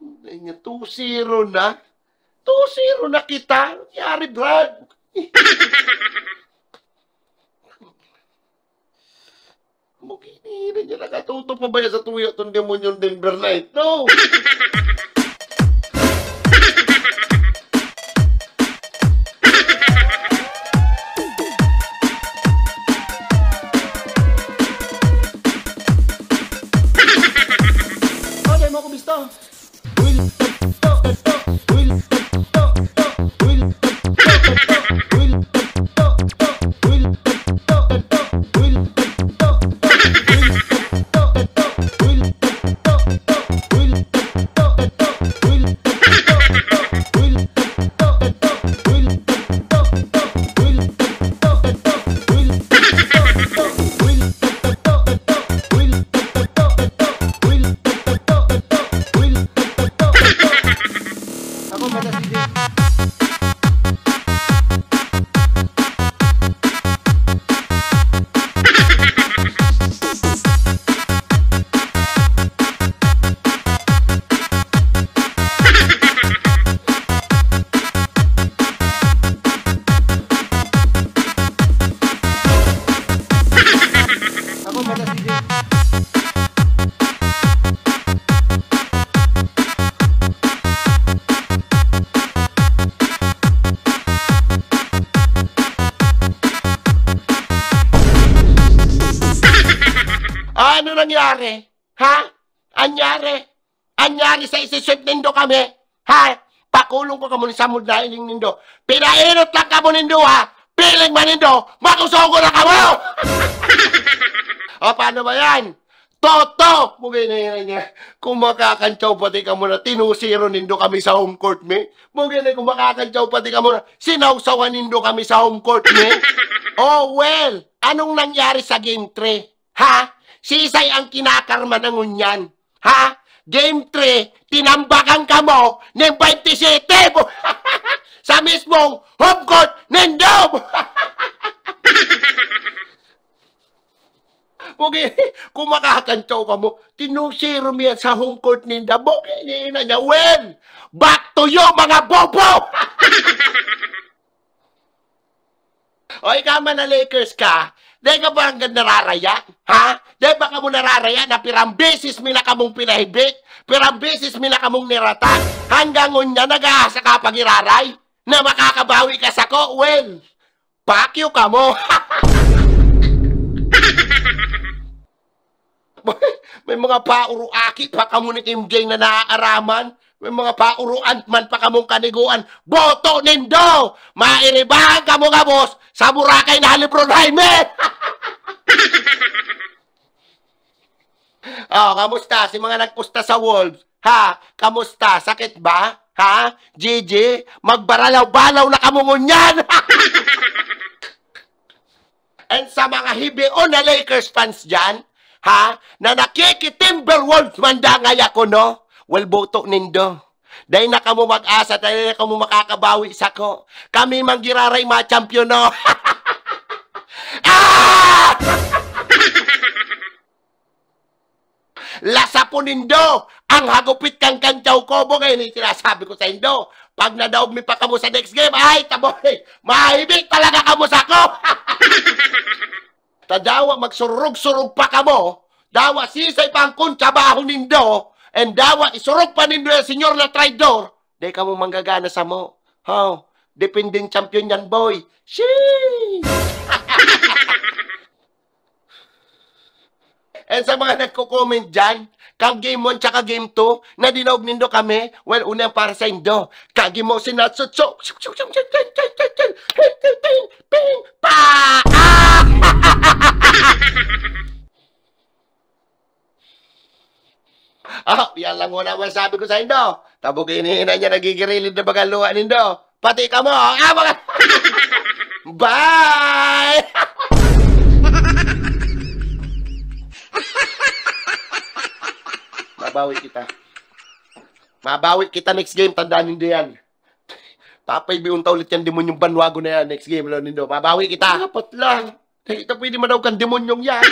2-0 na. 2-0 na kita. Yari, Brad. Mukini niya nakatuto pa ba yan sa tuyo itong demonyo Denver Knight? No! Okay, mo ko bisto. Ano nangyari? Ha? Anyari? Anyari sa isisip nindo kami? Ha? Pakulong ko ka muna sa mudailing nindo. Pinainot lang ka mo nindo, ha? Piling man nindo, makusogo na ka mo! O, paano ba yan? Toto! Mugay na yan niya. Kung makakantsaw pati ka muna, tinusiro nindo kami sa home court, me. Mugay na kung makakantsaw pati ka muna, sinawsawan nindo kami sa home court, me. Oh, well, anong nangyari sa game 3? Ha? Sisay ang kinakarma ng unyan. Ha? Game 3, tinambakan ka mo ng 27 sa mismong home court ng Dome. Okay, kung makakantsaw ka mo, tinusiro mo yan sa home court ng Dome. Okay, na niya, well, back to you, mga bobo! O, ikaw man na Lakers ka, di ka ba hanggang nararaya? Ha? Di ba ka mo nararaya na pirang beses mi na kamong pinahibik? Pirang beses mi na kamong nirata? Hanggang unya nag-aasa ka pag-iraray? Na makakabawi ka sa ko? Well, pakyo ka mo. May mga pauro-aki pa kamo ni Kim J na naaaraman. May mga pauruan man pa kamong kaniguan. Boto nindo! Mairibahan kamo ka, boss, sa Boracay na Lebron Jaime! Oh, kamusta? Si mga nagpusta sa Wolves. Ha? Kamusta? Sakit ba? Ha? Gigi? Magbaralaw-balaw na kamungon yan! And sa mga hibion na Lakers fans dyan, ha? Na nakiki-Timberwolves man da ngaya ko, no? Well, boto nindo. Dahil na kamo mag-asa, dahil na kamo makakabawi sa ko. Kami manggiraray ma-champion, no? Ah! Lasa po nindo, ang hagupit kang kantyaw ko mo ngayon, sinasabi ko sa indo. Pag nadaog mi pa kamo sa next game, ay, taboy, mahibig talaga kamo sa ko. Tadawa, magsurug-surug pa kamo, dawa sisay pa ang kuntsabaho nindo, and dawa, isurog pa nindo yung senyor na traidor, di kamo manggagana sa mo. Oh, depending champion yan, boy. Sheesh! And sa mga nagko-comment dyan, kang game 1 tsaka game 2, na dinaog nindo kami, well, unang para sa indo. Kagi mo sinatsutso, pa! Ah, yan lang muna masabi ko sa indo. Tabugin na niya nagigirilid na bagaluan nindo. Pati ka mo, mga... Bye! Mabawi kita. Mabawi kita next game. Tandaan nindo yan. Papay biunta ulit yan demonyong banwago na yan next game. Nindo. Mabawi kita. Dapat lang. Ito pwede madaw kang demonyong yan.